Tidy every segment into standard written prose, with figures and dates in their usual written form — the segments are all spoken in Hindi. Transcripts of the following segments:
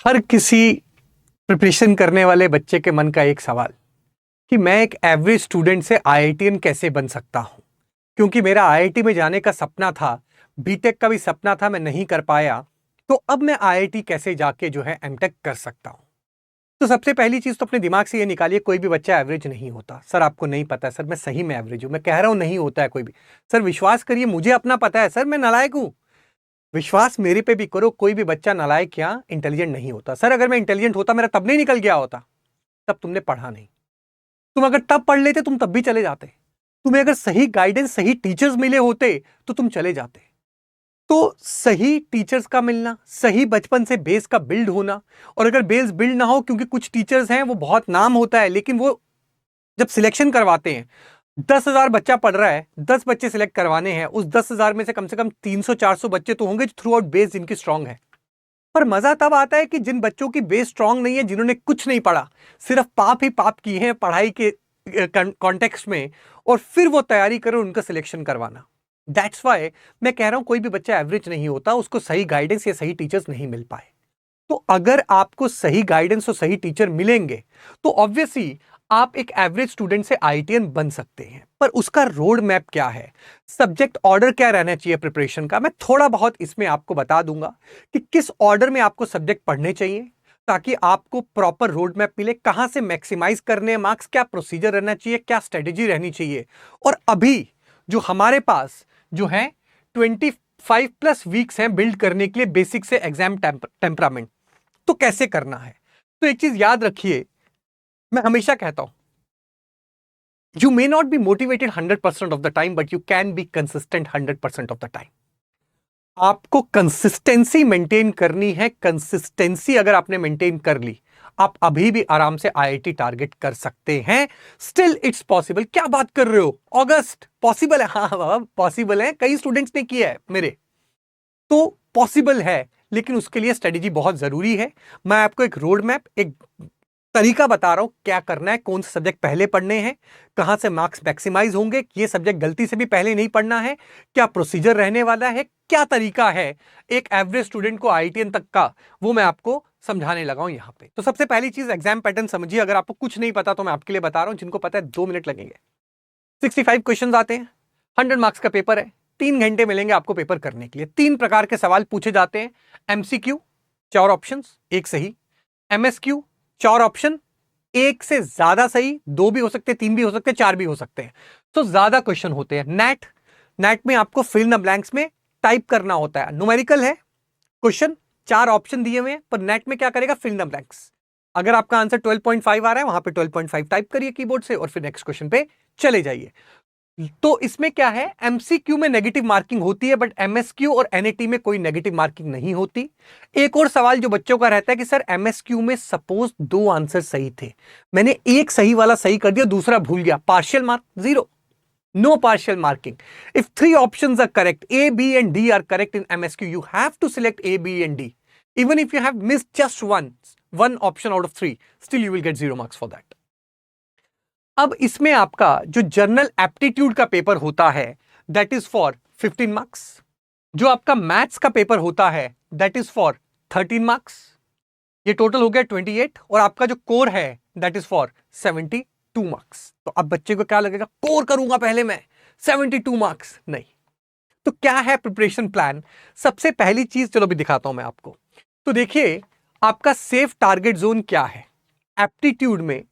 हर किसी प्रिपरेशन करने वाले बच्चे के मन का एक सवाल कि मैं एक एवरेज स्टूडेंट से आईआईटीएन कैसे बन सकता हूं। क्योंकि मेरा आईआईटी में जाने का सपना था, बीटेक का भी सपना था, मैं नहीं कर पाया। तो अब मैं आईआईटी कैसे जाके जो है एमटेक कर सकता हूं। तो सबसे पहली चीज तो अपने दिमाग से ये निकालिए, कोई भी बच्चा एवरेज नहीं होता। सर आपको नहीं पता है। सर मैं सही में एवरेज हूं, मैं कह रहा हूं नहीं होता है कोई भी। सर विश्वास करिए, मुझे अपना पता है। सर मैं नालायक हूं, विश्वास मेरे पे भी करो। कोई भी बच्चा नालायक या इंटेलिजेंट नहीं होता। सर अगर मैं इंटेलिजेंट होता मेरा तब नहीं निकल गया होता। तब तुमने पढ़ा नहीं। तुम अगर तब पढ़ लेते तुम तब भी चले जाते। तुम्हें अगर सही गाइडेंस, सही टीचर्स मिले होते तो तुम चले जाते। तो सही टीचर्स का मिलना, सही बचपन से बेस का बिल्ड होना। और अगर बेस बिल्ड ना हो, क्योंकि कुछ टीचर्स हैं वो बहुत नाम होता है, लेकिन वो जब सिलेक्शन करवाते हैं 10,000 बच्चा पढ़ रहा है, 10 बच्चे सिलेक्ट करवाने हैं, उस 10,000 में से कम 300-400 बच्चे तो होंगे जो थ्रू आउट बेस जिनकी स्ट्रांग है। पर मजा तब आता है कि जिन बच्चों की बेस स्ट्रांग नहीं है, जिन्होंने कुछ नहीं पढ़ा, सिर्फ पाप ही पाप किए हैं पढ़ाई के कॉन्टेक्स्ट में, और फिर वो तैयारी करो उनका सिलेक्शन करवाना। दैट्स वाई मैं कह रहा हूं कोई भी बच्चा एवरेज नहीं होता, उसको सही गाइडेंस या सही टीचर्स नहीं मिल पाए। तो अगर आपको सही गाइडेंस और सही टीचर मिलेंगे तो ऑब्वियसली आप एक एवरेज स्टूडेंट से आईआईटीएन बन सकते हैं। पर उसका रोड मैप क्या है, सब्जेक्ट ऑर्डर क्या रहना चाहिए प्रिपरेशन का, मैं थोड़ा बहुत इसमें आपको बता दूंगा कि किस ऑर्डर में आपको सब्जेक्ट पढ़ने चाहिए, ताकि आपको प्रॉपर रोड मैप मिले। कहां से मैक्सिमाइज करने हैं मार्क्स, क्या प्रोसीजर रहना चाहिए, क्या स्ट्रेटेजी रहनी चाहिए। और अभी जो हमारे पास जो है 25+ वीक्स हैं बिल्ड करने के लिए बेसिक से एग्जाम टेम्परामेंट। तो कैसे करना है, तो एक चीज याद रखिए, मैं हमेशा कहता हूं, you may not be motivated 100% of the time, but you can be consistent 100% of the time. आपको कंसिस्टेंसी मेंटेन करनी है। कंसिस्टेंसी अगर आपने मेंटेन कर ली, आप अभी भी आराम से आईआईटी टारगेट कर सकते हैं। Still it's possible. क्या बात कर रहे हो, अगस्त पॉसिबल है? हाँ बाबा पॉसिबल है, कई स्टूडेंट्स ने किया है मेरे। तो पॉसिबल है, लेकिन उसके लिए स्ट्रेटेजी बहुत जरूरी है। मैं आपको एक रोड मैप, एक तरीका बता रहा हूं क्या करना है, कौन से सब्जेक्ट पहले पढ़ने हैं, कहां से मार्क्स मैक्सिमाइज होंगे, ये सब्जेक्ट गलती से भी पहले नहीं पढ़ना है, क्या प्रोसीजर रहने वाला है, क्या तरीका है एक एवरेज स्टूडेंट को आईआईटीएन तक का, वो मैं आपको समझाने लगा हूं यहां पे। तो सबसे पहली चीज एग्जाम पैटर्न समझिए। अगर आपको कुछ नहीं पता तो मैं आपके लिए बता रहा हूं, जिनको पता है 2 मिनट लगेंगे। 65 क्वेश्चन आते हैं, 100 मार्क्स का पेपर है, 3 घंटे मिलेंगे आपको पेपर करने के लिए। 3 प्रकार के सवाल पूछे जाते हैं। एमसीक्यू 4 ऑप्शन, एक सही। एमएसक्यू 4 ऑप्शन, एक से ज्यादा सही, 2 भी हो सकते हैं, 3 भी हो सकते हैं, 4 भी हो सकते हैं। तो ज्यादा क्वेश्चन होते हैं। नेट, नेट में आपको फिल इन द ब्लैंक्स में टाइप करना होता है। न्यूमेरिकल है क्वेश्चन, 4 ऑप्शन दिए हुए हैं, पर नेट में क्या करेगा, फिल इन द ब्लैंक्स। अगर आपका आंसर 12.5 आ रहा है, वहां पे 12.5 टाइप करिए कीबोर्ड से और फिर नेक्स्ट क्वेश्चन पे चले जाइए। तो इसमें क्या है, एमसीक्यू में नेगेटिव मार्किंग होती है, बट एमएसक्यू और एनएटी में कोई नेगेटिव मार्किंग नहीं होती। एक और सवाल जो बच्चों का रहता है कि सर एमएसक्यू में सपोज 2 आंसर सही थे, मैंने एक सही वाला सही कर दिया, दूसरा भूल गया, partial mark 0। No partial marking. If 3 options are correct, A B and D are correct in MSQ, you have to select A B and D. Even if you have missed just one option out of 3, still you will get 0 marks for that. अब इसमें आपका जो जनरल एप्टीट्यूड का पेपर होता है, दैट इज फॉर 15 मार्क्स। जो आपका मैथ्स का पेपर होता है, दैट इज फॉर 13 मार्क्स। ये टोटल हो गया 28। और आपका जो कोर है, दैट इज फॉर 72 मार्क्स। तो अब बच्चे को क्या लगेगा, कोर करूंगा पहले मैं, 72 मार्क्स नहीं। तो क्या है प्रिपरेशन प्लान। सबसे पहली चीज चलो भी दिखाता हूं मैं आपको। तो देखिए आपका सेफ टारगेट जोन क्या है। एप्टीट्यूड में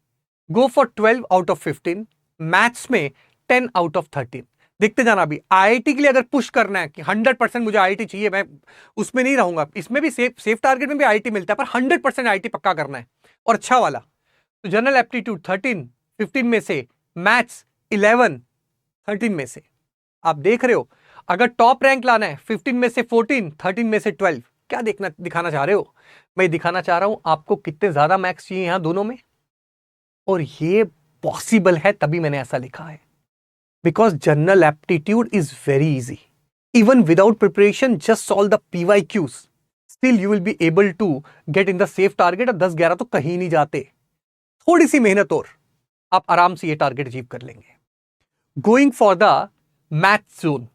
go for 12 out of 15, maths में 10 आउट ऑफ 13। देखते जाना। अभी आईआईटी के लिए अगर पुश करना है कि 100% मुझे आईआईटी चाहिए, मैं उसमें नहीं रहूंगा। इसमें भी सेफ टारगेट में भी आईआईटी मिलता है, पर 100% आईआईटी पक्का करना है और अच्छा वाला। तो जनरल एप्टीट्यूड 13, 15 में से, मैथ्स 11, 13 में से। आप देख रहे हो, अगर टॉप रैंक लाना है 15 में से 14, 13 में से 12। क्या देखना दिखाना चाह रहे हो, मैं दिखाना चाह रहा हूं आपको कितने ज्यादा मैक्स चाहिए यहां दोनों में। और ये पॉसिबल है, तभी मैंने ऐसा लिखा है, because general aptitude is very easy. Even without preparation, just solve the PYQs, still you will be able to get in the safe target. और 10-11 तो कहीं नहीं जाते, थोड़ी सी मेहनत और आप आराम से ये टारगेट अचीव कर लेंगे। Going for the math zone,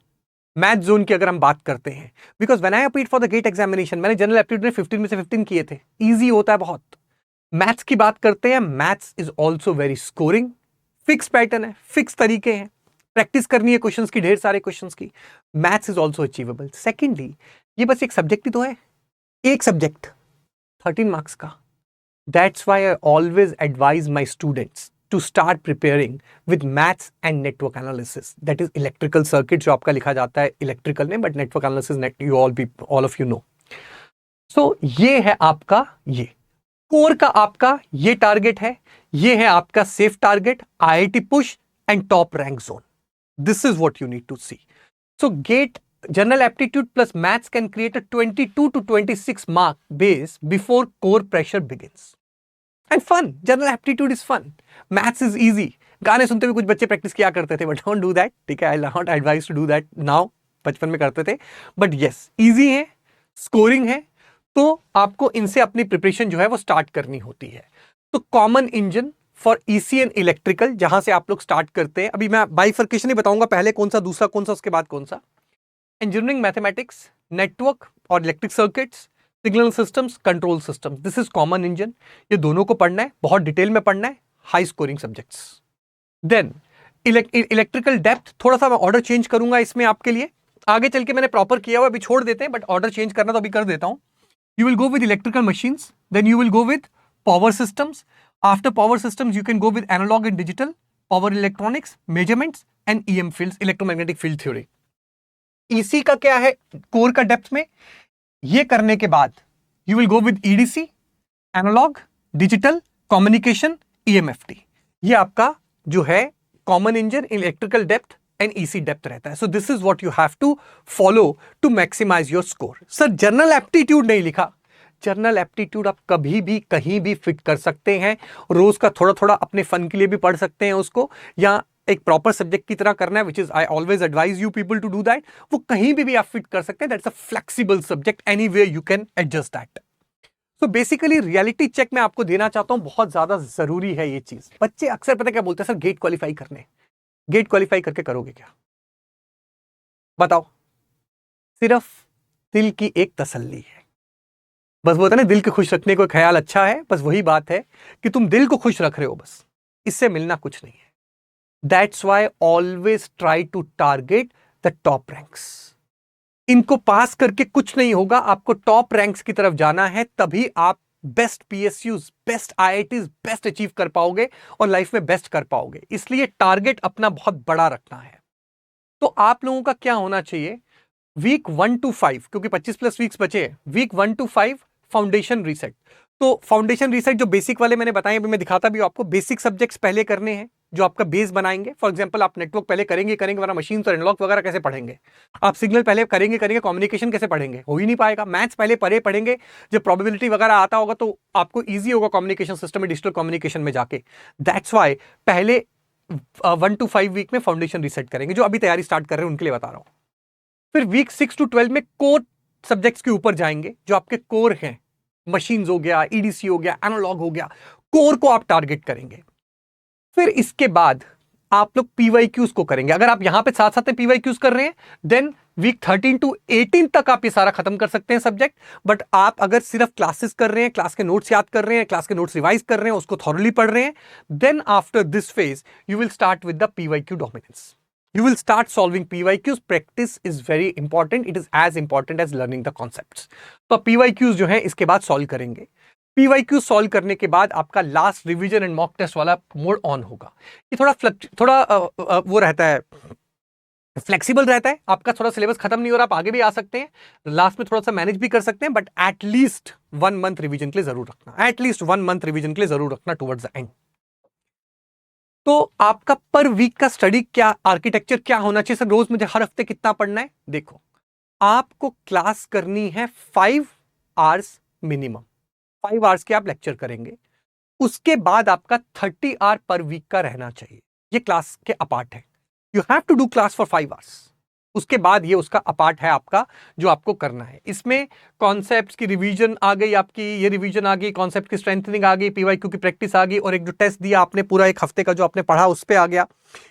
math zone की अगर हम बात करते हैं, because when I appeared for the GATE examination, मैंने जनरल एप्टीट्यूड में 15 में से 15 किए थे, इजी होता है बहुत। मैथ्स की बात करते हैं, maths is also very scoring, fix pattern है, फिक्स तरीके हैं, प्रैक्टिस करनी है क्वेश्चंस की, ढेर सारे क्वेश्चंस की। Maths is also achievable. Secondly, ये बस एक सब्जेक्ट ही तो है, एक सब्जेक्ट 13 मार्क्स का। That's why I always advise my students to start preparing with maths and network analysis, that is electrical circuit, जो आपका लिखा जाता है इलेक्ट्रिकल में, but network analysis you all of you know. So ये है आपका, ये कोर का आपका ये टारगेट है, ये है आपका safe target, IIT push and top rank zone. This is what you need to see. So GATE general aptitude plus maths can create a 22 to 26 mark base before core pressure begins. And fun, general aptitude is fun, maths is easy. गाने सुनते हुए कुछ बच्चे प्रैक्टिस किया करते थे, बट डोंट डू दैट, ठीक है, I not advise to do that now. बचपन में करते थे, बट यस इजी है, स्कोरिंग है, तो आपको इनसे अपनी प्रिपरेशन जो है वो स्टार्ट करनी होती है। तो common engine for EC and electrical, जहां से आप लोग स्टार्ट करते हैं, अभी मैं बाइफर्केशन ही बताऊंगा, पहले कौन सा, दूसरा कौन सा, उसके बाद कौन सा। इंजीनियरिंग मैथमेटिक्स, नेटवर्क और electric circuits, signal systems, control systems, this is common engine. ये दोनों को पढ़ना है, बहुत डिटेल में पढ़ना है, high scoring subjects. Then electrical depth, थोड़ा सा मैं ऑर्डर चेंज करूंगा इसमें आपके लिए, आगे चल के मैंने प्रॉपर किया हुआ, अभी छोड़ देते हैं, बट ऑर्डर चेंज करना तो अभी कर देता हूं। You will go with electrical machines, then you will go with power systems. After power systems, you can go with analog and digital, power electronics, measurements, and EM fields, electromagnetic field theory. EC का क्या है कोर का डेप्थ में, ये करने के बाद you will go with EDC, analog, digital, communication, EMFT. ये आपका जो है common engine electrical depth and EC depth रहता है। So this is what you have to follow to maximise your score. Sir general aptitude नहीं लिखा, जनरल एप्टीट्यूड आप कभी भी कहीं भी फिट कर सकते हैं, रोज का थोड़ा थोड़ा अपने फन के लिए भी पढ़ सकते हैं उसको, या एक प्रॉपर सब्जेक्ट की तरह करना है, which is I always advise you people to do that. वो कहीं भी आप फिट कर सकते हैं, that's a flexible subject, anywhere you can adjust that. तो बेसिकली रियलिटी चेक मैं आपको देना चाहता हूं, बहुत ज्यादा जरूरी है ये चीज। बच्चे अक्सर पता क्या बोलते हैं, सर गेट क्वालिफाई करने, गेट क्वालिफाई करके करोगे क्या, बताओ। सिर्फ दिल की एक तसल्ली है, बस वो होता है ना, दिल को खुश रखने को ख्याल अच्छा है, बस वही बात है कि तुम दिल को खुश रख रहे हो, बस इससे मिलना कुछ नहीं है। That's why always try to target the top ranks. इनको पास करके कुछ नहीं होगा, आपको टॉप रैंक्स की तरफ जाना है, तभी आप best PSUs, best IITs, best achieve कर पाओगे और लाइफ में बेस्ट कर पाओगे। इसलिए टारगेट अपना बहुत बड़ा रखना है। तो आप लोगों का क्या होना चाहिए, वीक 1 to 5, क्योंकि 25+ वीक्स बचे हैं, वीक 1 to 5 फाउंडेशन रीसेट। तो फाउंडेशन रीसेट जो बेसिक वाले मैंने बताए, अभी मैं दिखाता भी हूं आपको, बेसिक सब्जेक्ट्स पहले करने हैं जो आपका बेस बनाएंगे। फॉर एग्जांपल आप नेटवर्क पहले करेंगे वरना मशीन और एनालॉग वगैरह कैसे पढ़ेंगे, आप सिग्नल पहले करेंगे कम्युनिकेशन कैसे पढ़ेंगे, हो ही नहीं पाएगा। मैथ्स पहले पढ़ेंगे, जब प्रोबेबिलिटी वगैरह आता होगा तो आपको ईजी होगा कम्युनिकेशन सिस्टम में, डिजिटल कम्युनिकेशन में जाके। दैट्स वाई पहले 1 to 5 वीक में फाउंडेशन रीसेट करेंगे, जो अभी तैयारी स्टार्ट कर रहे हैं उनके लिए बता रहा हूं। फिर वीक 6 to 12 में कोर सब्जेक्ट्स के ऊपर जाएंगे, जो आपके कोर हैं, मशीन्स हो गया, EDC हो गया, एनालॉग हो गया, कोर को आप टारगेट करेंगे। फिर इसके बाद आप लोग PYQs को करेंगे। अगर आप यहां पे साथ साथ में PYQs कर रहे हैं, देन वीक 13 to 18 तक आप ये सारा खत्म कर सकते हैं सब्जेक्ट। बट आप अगर सिर्फ क्लासेस कर रहे हैं, क्लास के नोट्स याद कर रहे हैं, क्लास के नोट्स रिवाइज कर रहे हैं, उसको थॉरली पढ़ रहे हैं, then after this phase you will start with the PYQ dominance. You will start solving PYQs. Practice is very important. It is as important as learning the concepts. तो PYQs जो है इसके बाद सॉल्व करेंगे। PYQ सॉल्व करने के बाद आपका last revision and mock test वाला मोड ऑन होगा। ये थोड़ा वो रहता है, फ्लेक्सिबल रहता है, आपका थोड़ा सिलेबस खत्म नहीं हो रहा, आप आगे भी आ सकते हैं, लास्ट में थोड़ा सा मैनेज भी कर सकते हैं, बट एटलीस्ट 1 month रिवीजन के लिए जरूर रखना, एटलीस्ट 1 month रिवीजन के लिए जरूर रखना टुवर्ड्स द एंड। तो आपका पर वीक का स्टडी क्या, आर्किटेक्चर क्या होना चाहिए, सर रोज मुझे हर हफ्ते कितना पढ़ना है। देखो, आपको क्लास करनी है 5 hours मिनिमम, 5 hours के आप लेक्चर करेंगे, उसके बाद आपका 30 hour पर वीक का रहना चाहिए। ये क्लास के अपार्ट है, you have to do class for 5 hours। उसके बाद ये उसका अपार्ट है आपका जो आपको करना है। इसमें कॉन्सेप्ट्स की रिवीजन आ गई, आपकी ये रिवीजन आ गई, कॉन्सेप्ट की स्ट्रेंथनिंग आ गई, पीवाईक्यू की प्रैक्टिस आ गई, और एक जो टेस्ट दिया आपने पूरा एक हफ्ते का जो आपने पढ़ा उस पे आ गया।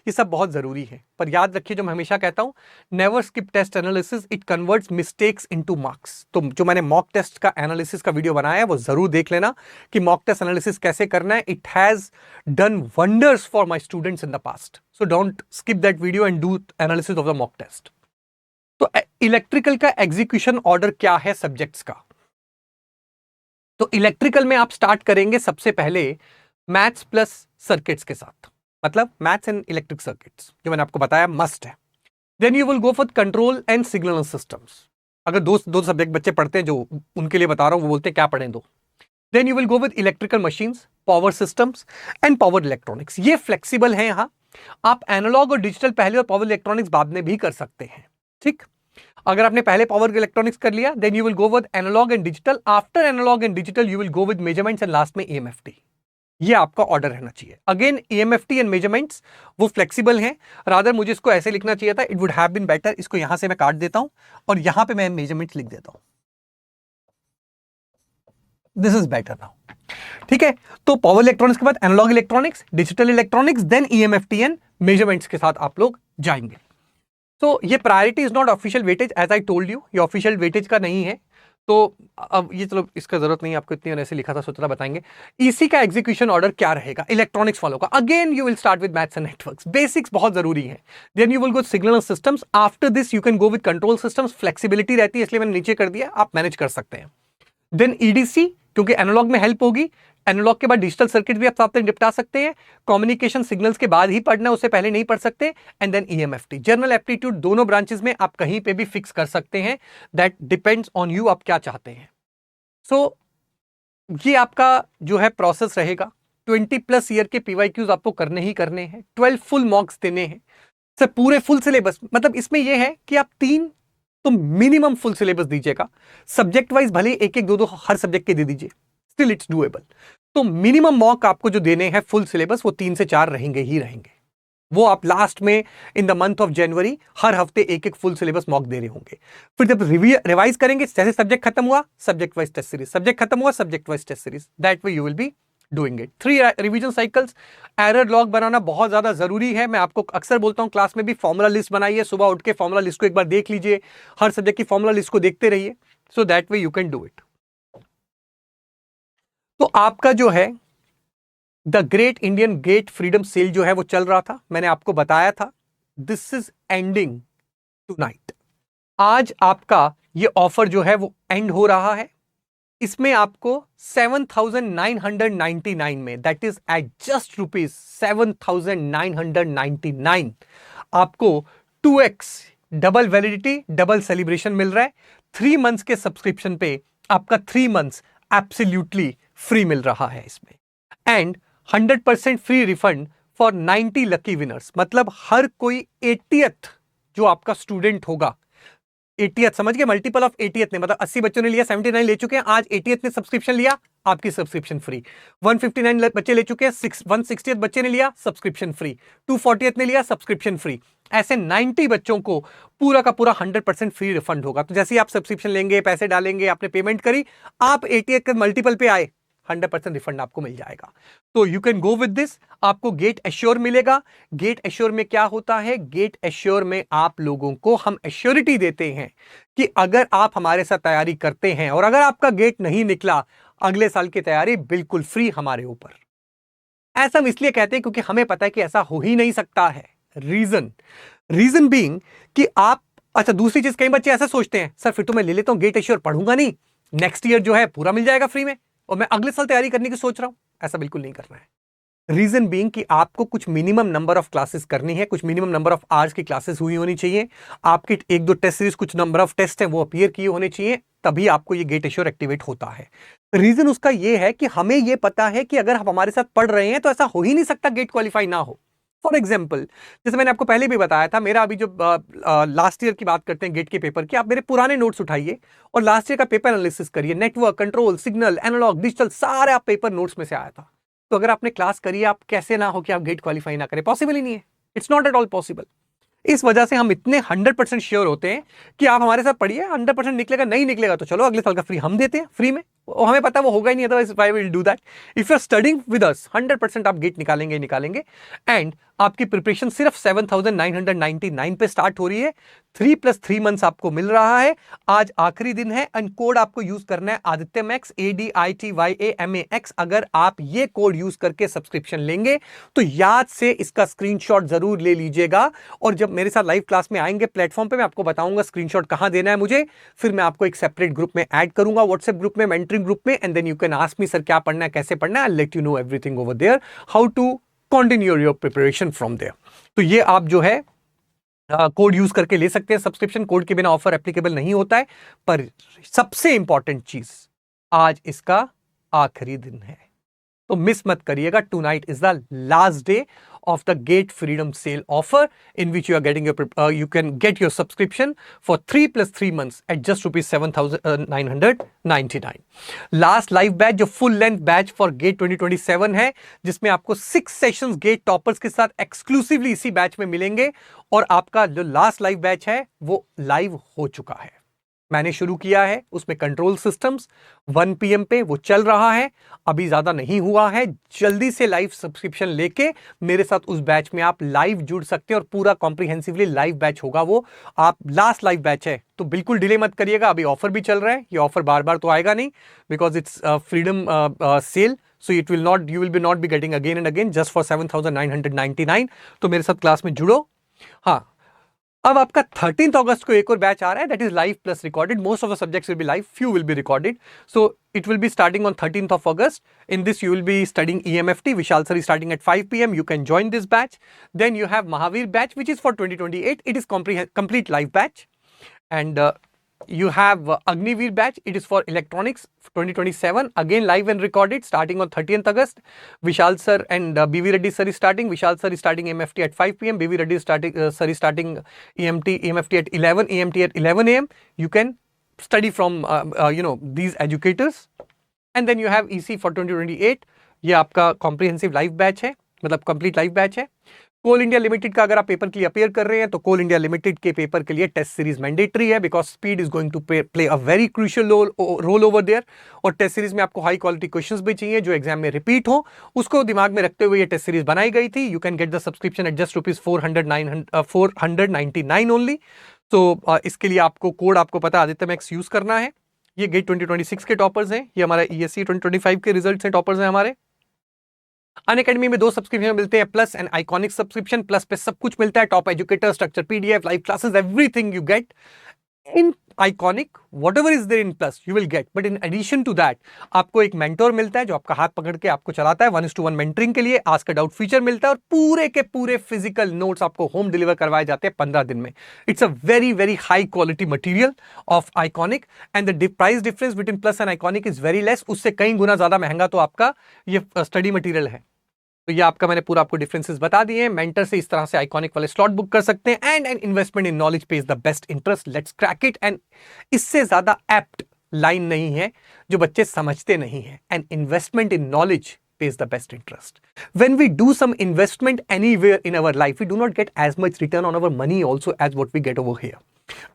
ये सब बहुत जरूरी है। पर याद रखिए जो मैं हमेशा कहता हूं, never skip test analysis, it converts mistakes into marks. तो जो मैंने मॉक टेस्ट का एनालिसिस का वीडियो बनाया है वो जरूर देख लेना कि मॉक टेस्ट एनालिसिस कैसे करना है। It has done wonders for my students in the past, so don't skip that video and do analysis of the mock test. तो इलेक्ट्रिकल का एग्जीक्यूशन ऑर्डर क्या है सब्जेक्ट्स का? तो इलेक्ट्रिकल में आप स्टार्ट करेंगे सबसे पहले मैथ्स प्लस सर्किट्स के साथ, मतलब मैथ्स एंड इलेक्ट्रिक सर्किट्स जो मैंने आपको बताया मस्ट है। Then you will go for control and signal systems. अगर दो सब्जेक्ट बच्चे पढ़ते हैं जो उनके लिए बता रहा हूं, वो बोलते हैं क्या पढ़ें दो। Then you will go with electrical machines, power systems and power electronics. ये फ्लेक्सिबल है, यहां आप एनालॉग और डिजिटल पहले और पावर इलेक्ट्रॉनिक्स बाद में भी कर सकते हैं। ठीक, अगर आपने पहले पावर इलेक्ट्रॉनिक्स कर लिया, then you will go with analog and digital. After analog and digital you will go with measurements and last में ईएमएफटी। ये आपका ऑर्डर रहना चाहिए। अगेन ईएमएफटी एंड मेजरमेंट्स वो फ्लेक्सिबल हैं, रादर मुझे इसको ऐसे लिखना चाहिए था, it would have been better. इसको यहां से मैं काट देता हूं और यहां पे मैं मेजरमेंट्स लिख देता हूं। This is better now. ठीक है, तो पावर इलेक्ट्रॉनिक्स के बाद analog electronics, digital electronics, then EMFT and measurements के साथ आप लोग जाएंगे। तो ये priority is not official weightage, as I told you, ये ऑफिशियल वेटेज का नहीं है। तो अब ये चलो इसका जरूरत नहीं है आपको, इतनी ऐसे लिखा था, सोचा था बताएंगे। इसी का एग्जीक्यूशन ऑर्डर क्या रहेगा इलेक्ट्रॉनिक्स फॉलो का? Again you will start with maths and networks, basics बहुत जरूरी है। Then you will go signal systems, after this you can go with control systems. Flexibility रहती है इसलिए मैंने नीचे कर दिया, आप मैनेज कर सकते हैं। देन ईडीसी, क्योंकि एनालॉग में हेल्प होगी। एनालॉग के बाद डिजिटल सर्किट भी आप साथ में निपटा सकते हैं। कम्युनिकेशन सिग्नल्स के बाद ही पढ़ना, उससे पहले नहीं पढ़ सकते। And then EMFT, general aptitude, दोनों ब्रांचेस में आप कहीं पे भी फिक्स कर सकते हैं। दैट डिपेंड्स ऑन यू, आप क्या चाहते हैं। सो ये आपका जो है प्रोसेस रहेगा। 20+ ईयर के पीवाईक्यूज आपको करने ही करने हैं, 12 फुल मॉक्स देने हैं सर, पूरे फुल सिलेबस। मतलब इसमें यह है कि आप 3 तो मिनिमम फुल सिलेबस दीजिएगा। सब्जेक्ट वाइज भले एक एक दो हर सब्जेक्ट के दे दीजिए, स्टिल इट्स डूएबल। तो मिनिमम मॉक आपको जो देने हैं फुल सिलेबस, वो 3 से 4 रहेंगे ही रहेंगे। वो आप लास्ट में in the month of January हर हफ्ते एक एक फुल सिलेबस मॉक दे रहे होंगे। फिर जब रिवाइज करेंगे, जैसे सब्जेक्ट खत्म हुआ subject wise test series, subject खत्म हुआ subject wise test series, that way you will be doing it. 3 revision cycles. Error log बनाना बहुत ज्यादा जरूरी है। मैं आपको अक्सर बोलता हूं क्लास में भी, फॉर्मूला लिस्ट बनाइए, सुबह उठ के फॉर्मूला लिस्ट को एक बार देख लीजिए, हर सब्जेक्ट की फॉर्मूला लिस्ट को देखते रहिए, so that way you can do it. तो आपका जो है the great Indian get freedom cell जो है वो चल रहा था, मैंने आपको बताया था। This is ending tonight. आज आपका ये ऑफर जो है वो एंड हो रहा है। इसमें आपको 7,999 में, दैट इज एट जस्ट ₹7,999, आपको 2x double validity double celebration मिल रहा है। 3 मंथ्स के सब्सक्रिप्शन पे आपका 3 मंथ्स एब्सोल्युटली फ्री मिल रहा है इसमें। And 100% free refund for 90 lucky winners. मतलब हर कोई 80th जो आपका स्टूडेंट होगा, 80th समझ गए, मल्टीपल ऑफ 80th ने, मतलब 80 बच्चों ने लिया, 79 ले चुके हैं, आज 80th ने सब्सक्रिप्शन लिया, आपकी सब्सक्रिप्शन फ्री। 159 बच्चे ले चुके हैं, 160th बच्चे ने लिया, सब्सक्रिप्शन फ्री। 240th ने लिया, सब्सक्रिप्शन फ्री। ऐसे 90 बच्चों को पूरा का पूरा 100% फ्री रिफंड होगा। तो जैसे ही आप सब्सक्रिप्शन लेंगे, पैसे डालेंगे, आपने पेमेंट करी, आप 80th के मल्टीपल पे आए, 100% रिफंड आपको मिल जाएगा। तो you can go with this. आपको गेट एश्योर मिलेगा। गेट एश्योर में क्या होता है? गेट एश्योर में आप लोगों को हम एश्योरिटी देते हैं कि अगर आप हमारे साथ तैयारी करते हैं और अगर आपका गेट नहीं निकला, अगले साल की तैयारी बिल्कुल फ्री हमारे ऊपर। ऐसा हम इसलिए कहते हैं क्योंकि हमें पता है कि ऐसा हो ही नहीं सकता है। रीजन बीइंग कि आप, अच्छा दूसरी चीज, कई बच्चे ऐसा सोचते हैं, सर फिर तो मैं ले लेता हूं गेट एश्योर, पढ़ूंगा नहीं, नेक्स्ट ईयर जो है पूरा मिल जाएगा फ्री में और मैं अगले साल तैयारी करने की सोच रहा हूं। ऐसा बिल्कुल नहीं करना है। रीजन बीइंग कि आपको कुछ मिनिमम नंबर ऑफ क्लासेस करनी है, कुछ मिनिमम नंबर ऑफ आवर्स की क्लासेस हुई होनी चाहिए, आपकी 1-2 टेस्ट सीरीज, कुछ नंबर ऑफ टेस्ट है वो अपीयर किए होने चाहिए, तभी आपको ये गेट एश्योर एक्टिवेट होता है। रीजन उसका ये है कि हमें ये पता है कि अगर आप हमारे साथ पढ़ रहे हैं तो ऐसा हो ही नहीं सकता गेट क्वालिफाई ना हो। फॉर एग्जाम्पल, जैसे मैंने आपको पहले भी बताया था, मेरा अभी जो लास्ट ईयर की बात करते हैं गेट के पेपर की, आप मेरे पुराने नोट्स उठाइए और लास्ट ईयर का पेपर एनालिसिस करिए। Network, control, signal, analog, digital, सारे आप पेपर नोट्स में से आया था। तो अगर आपने क्लास करी, आप कैसे ना हो कि आप गेट क्वालिफाई ना करें? पॉसिबल ही नहीं है। It's not at all possible. इस वजह से हम इतने 100% श्योर होते हैं कि आप हमारे साथ पढ़िए, 100% निकलेगा, नहीं निकलेगा तो चलो अगले साल का फ्री हम देते हैं, फ्री में। हमें पता वो होगा ही नहीं, otherwise why will do that. If you are studying with us 100% आप गेट निकालेंगे। एंड आपकी प्रिपरेशन सिर्फ 7,999 पे स्टार्ट हो रही है। 3+3 मंथ्स आपको मिल रहा है। आज आखिरी दिन है एंड कोड आपको यूज करना है आदित्य मैक्स, ADITYAMAX। अगर आप ये कोड यूज करके सब्सक्रिप्शन लेंगे तो याद से इसका स्क्रीनशॉट जरूर ले लीजिएगा। और जब मेरे साथ लाइव क्लास में आएंगे प्लेटफॉर्म पे, मैं आपको बताऊंगा स्क्रीनशॉट कहां देना है मुझे। फिर मैं आपको एक सेपरेट ग्रुप में ऐड करूंगा, व्हाट्सएप ग्रुप में, मेंटरिंग ग्रुप में, and then you can ask me sir क्या पढ़ना है, कैसे पढ़ना है। I let you know everything over there, how to continue your preparation from there. तो ये आप जो है कोड यूज करके ले सकते हैं सब्सक्रिप्शन। कोड के बिना ऑफर एप्लीकेबल नहीं होता है। पर सबसे इंपॉर्टेंट चीज, आज इसका आखिरी दिन है, तो मिस मत करिएगा। Tonight is the last day of the Gate Freedom Sale offer, in which you are getting you can get your subscription for 3+3 months at just ₹7,999. Last live batch जो full length batch for Gate 2027 है, जिसमें आपको 6 सेशंस गेट टॉपर्स के साथ एक्सक्लूसिवली इसी बैच में मिलेंगे। और आपका जो लास्ट लाइव बैच है वो लाइव हो चुका है, मैंने शुरू किया है उसमें कंट्रोल सिस्टम्स 1 PM पे वो चल रहा है, अभी ज्यादा नहीं हुआ है। जल्दी से लाइव सब्सक्रिप्शन लेके मेरे साथ उस बैच में आप लाइव जुड़ सकते हैं और पूरा कॉम्प्रिहेंसिवली लाइव बैच होगा वो। आप लास्ट लाइव बैच है तो बिल्कुल डिले मत करिएगा, अभी ऑफर भी चल रहा है। ये ऑफर बार बार तो आएगा नहीं, because it's freedom cell, so it will not, you will B not be getting again and again just for 7,999। तो मेरे साथ क्लास में जुड़ो। हाँ, अब आपका 13th अगस्त को एक और बैच आ रहा है, that is live plus recorded. Most of the subjects will be live, few will be recorded. So it will be starting on 13th of August. In this you will be studying EMFT. Vishal sir is starting at 5 PM. You can join this batch. Then you have Mahavir batch, which is for 2028. It is complete live batch. And you have Agniveer batch. It is for electronics 2027. Again live and recorded starting on 30th August. Vishal sir and BV Reddy sir is starting. Vishal sir is starting EMFT at 5 PM. BV Reddy sir is starting EMFT at 11, EMT at 11 AM. You can study from these educators. And then you have EC for 2028. ये आपका comprehensive live batch है, मतलब complete live batch है। कोल इंडिया लिमिटेड का अगर आप पेपर के लिए अपेयर कर रहे हैं तो कोल इंडिया लिमिटेड के पेपर के लिए टेस्ट सीरीज मैंडेटरी है, because speed is going to play a very crucial role over there. और टेस्ट सीरीज में आपको हाई क्वालिटी क्वेश्चंस भी चाहिए जो एग्जाम में रिपीट हो, उसको दिमाग में रखते हुए ये टेस्ट सीरीज बनाई गई थी। You can get the subscription eight just ₹499 only. तो इसके लिए आपको कोड आपको पता आदित्य मैक्स यूज करना है। ये गेट 2026 के टॉपर्स हैं, ये हमारा ESC 2025 के रिजल्ट्स हैं, टॉपर्स हैं हमारे। अनअकैडमी में 2 सब्सक्रिप्शन मिलते हैं, plus and iconic subscription. Plus पे सब कुछ मिलता है, top educator, structure PDF, live classes, everything you get in iconic. Whatever is there in plus you will get, but in addition to that आपको एक मेंटोर मिलता है जो आपका हाथ पकड़ के आपको चलाता है 1:1 मेंटरिंग के लिए। आस्क अ डाउट फीचर मिलता है और पूरे के पूरे फिजिकल नोट्स आपको होम डिलीवर करवाए जाते हैं 15 दिन में। It's a very very high quality material of iconic and the price difference between plus and iconic is very less. उससे कई गुना ज्यादा महंगा तो आपका ये स्टडी मटेरियल है। तो ये आपका मैंने पूरा आपको डिफरेंसेस बता दिए हैं। मेंटर से इस तरह से आइकॉनिक वाले स्लॉट बुक कर सकते हैं। And investment in knowledge page the best interest, let's crack it. And इससे ज्यादा एप्ट लाइन नहीं है जो बच्चे समझते नहीं है। And investment in knowledge pays the best interest. When we do some investment anywhere in our life, we do not get as much return on our money also as what we get over here.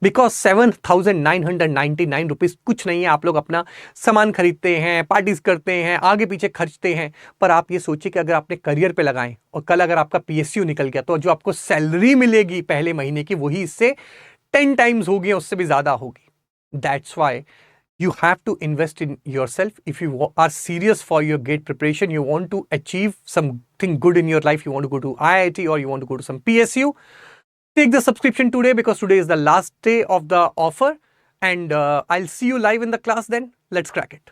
Because 7,999 rupees कुछ नहीं है। आप लोग अपना सामान खरीदते हैं, पार्टीज करते हैं, आगे पीछे खर्चते हैं, पर आप ये सोचिए कि अगर आपने करियर पे लगाएं और कल अगर आपका PSU निकल गया तो जो आपको सैलरी मिलेगी पहले महीने की वही इससे 10 टाइम्स होगी, उससे भी ज्यादा होगी। That's why you have to invest in yourself. If you are serious for your GATE preparation, you want to achieve something good in your life, you want to go to IIT or you want to go to some PSU, take the subscription today because today is the last day of the offer. And I'll see you live in the class then. Let's crack it.